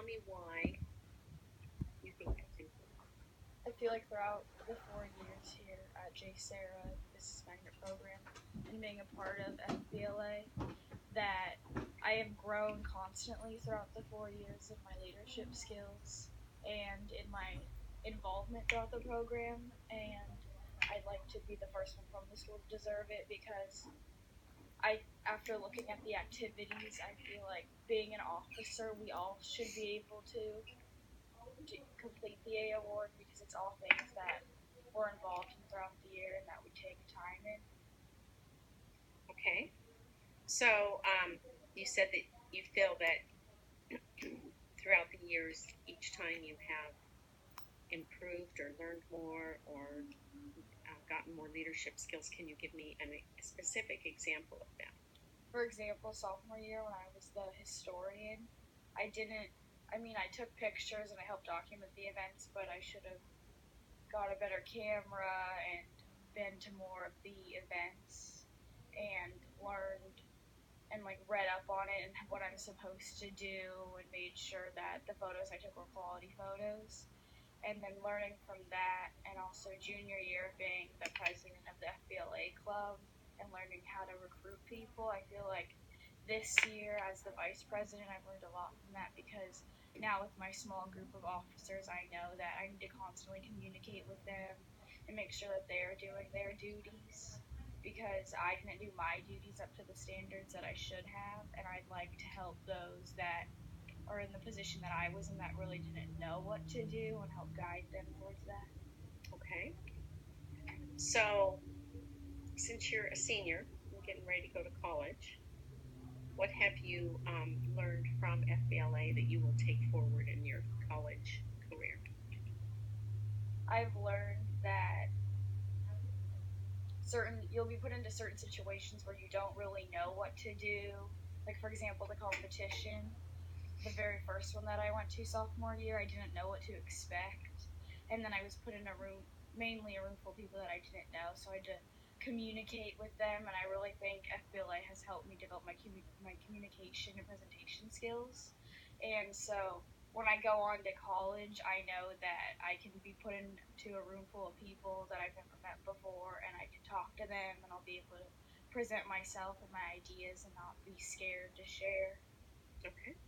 tell me why you think that's important. I feel like throughout the 4 years here at J. Sarah, the Business Magnet Program, and being a part of FBLA, that I have grown constantly throughout the 4 years in my leadership skills and in my involvement throughout the program. And I'd like to be the first one from the school to deserve it because after looking at the activities, I feel like being an officer, we all should be able to complete the A award because it's all things that we're involved in throughout the year and that we take time in. Okay. So you said that you feel that throughout the years, each time you have improved or learned more or gotten more leadership skills. Can you give me a specific example of that? For example, sophomore year when I was the historian, I took pictures and I helped document the events, but I should have got a better camera and been to more of the events and learned and read up on it and what I'm supposed to do and made sure that the photos I took were quality photos. And then learning from that, and also junior year being the president of the FBLA club and learning how to recruit people, I feel like this year as the vice president, I've learned a lot from that because now with my small group of officers, I know that I need to constantly communicate with them and make sure that they are doing their duties because I didn't do my duties up to the standards that I should have, and I'd like to help those that are in the position that I was in that really didn't know what to do and help guide them towards that. Okay. So, since you're a senior and getting ready to go to college, what have you learned from FBLA that you will take forward in your college career? I've learned that you'll be put into certain situations where you don't really know what to do. Like for example, the competition, the very first one that I went to sophomore year, I didn't know what to expect, and then I was put in a room, mainly a room full of people that I didn't know, so I had to communicate with them, and I really think FBLA has helped me develop my communication and presentation skills, and so when I go on to college, I know that I can be put into a room full of people that I've never met before, and I can talk to them, and I'll be able to present myself and my ideas and not be scared to share. Okay.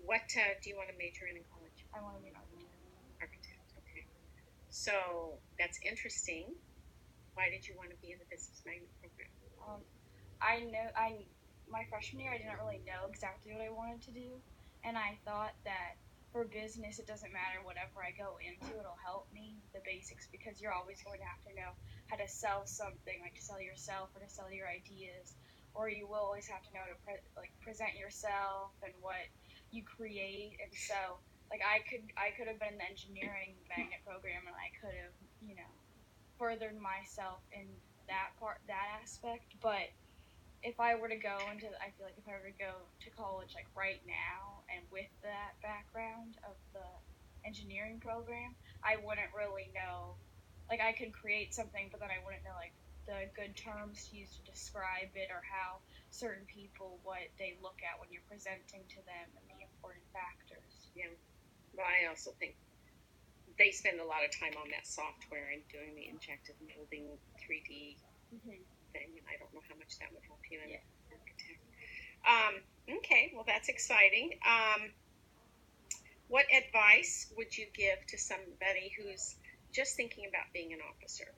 What do you want to major in college? I want to be an architect. Architect. Okay. So that's interesting. Why did you want to be in the business magnet program? My freshman year I didn't really know exactly what I wanted to do, and I thought that for business it doesn't matter whatever I go into, it'll help me with the basics because you're always going to have to know how to sell something, like to sell yourself or to sell your ideas, or you will always have to know how to present yourself and what you create. And so I could have been in the engineering magnet program and I could have furthered myself in that aspect, but if I were to go into, I feel like if I were to go to college like right now and with that background of the engineering program, I wouldn't really know. Like I could create something, but then I wouldn't know like the good terms to use to describe it or how certain people what they look at when you're presenting to them and the important factors. Yeah. Well, I also think they spend a lot of time on that software and doing the injective molding 3D thing, and I don't know how much that would help you in architect. Okay, well that's exciting. What advice would you give to somebody who's just thinking about being an officer?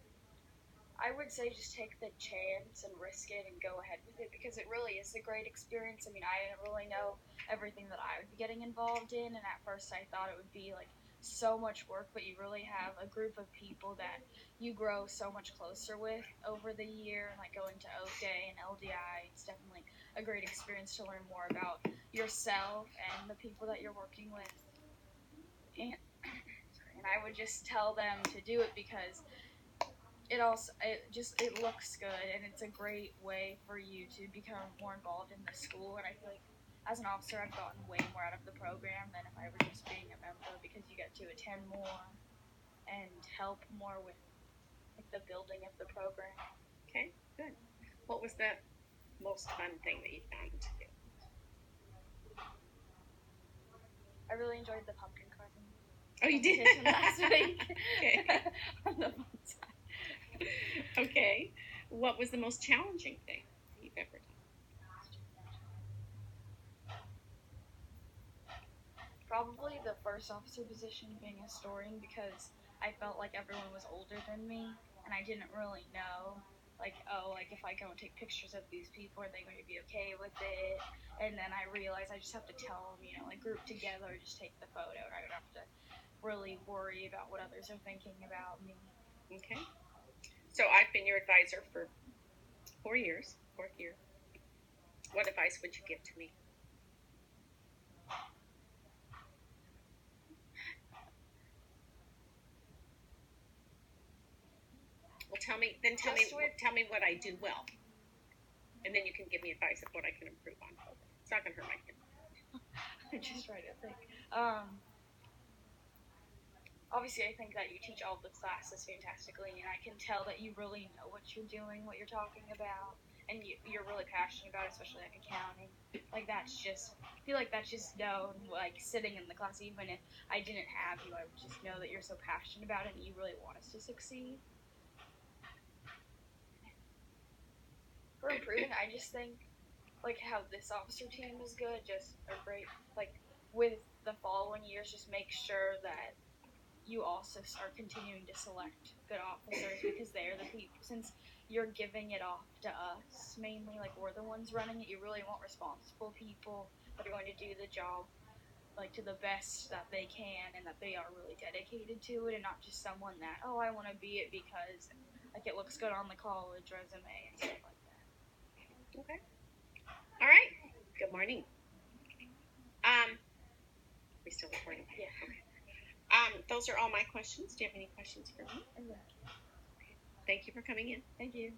I would say just take the chance and risk it and go ahead with it because it really is a great experience. I mean, I didn't really know everything that I would be getting involved in, and at first I thought it would be like so much work, but you really have a group of people that you grow so much closer with over the year, and like going to Oak Day and LDI, it's definitely a great experience to learn more about yourself and the people that you're working with. And I would just tell them to do it because it looks good and it's a great way for you to become more involved in the school. And I feel like as an officer I've gotten way more out of the program than if I were just being a member because you get to attend more and help more with like the building of the program. Okay, good. What was the most fun thing that you found to do? I really enjoyed the pumpkin carving. Oh, you did? competition last week. Okay. On the fun side. Okay. What was the most challenging thing you've ever done? Probably the first officer position, being a historian, because I felt like everyone was older than me, and I didn't really know, like, oh, like if I go and take pictures of these people, are they going to be okay with it? And then I realized I just have to tell them, you know, like group together, just take the photo, and I don't have to really worry about what others are thinking about me. Okay. So I've been your advisor for 4 years, fourth year. What advice would you give to me? Well, tell me what I do well, and then you can give me advice of what I can improve on. It's not gonna hurt my feelings. I'm just trying to think. Obviously, I think that you teach all the classes fantastically, and I can tell that you really know what you're doing, what you're talking about, and you're really passionate about it, especially like accounting. Like that's just, I feel like that's just known, like sitting in the class. Even if I didn't have you, I would just know that you're so passionate about it and you really want us to succeed. For improving, I just think like how this officer team is good, just are great. Like with the following years, just make sure that you also are continuing to select good officers because they're the people. Since you're giving it off to us mainly, like we're the ones running it, you really want responsible people that are going to do the job like to the best that they can and that they are really dedicated to it, and not just someone that, oh, I want to be it because like it looks good on the college resume and stuff like that. Okay. All right. Good morning. We still recording? Yeah. Okay. Those are all my questions. Do you have any questions for me? Okay. Thank you for coming in. Thank you.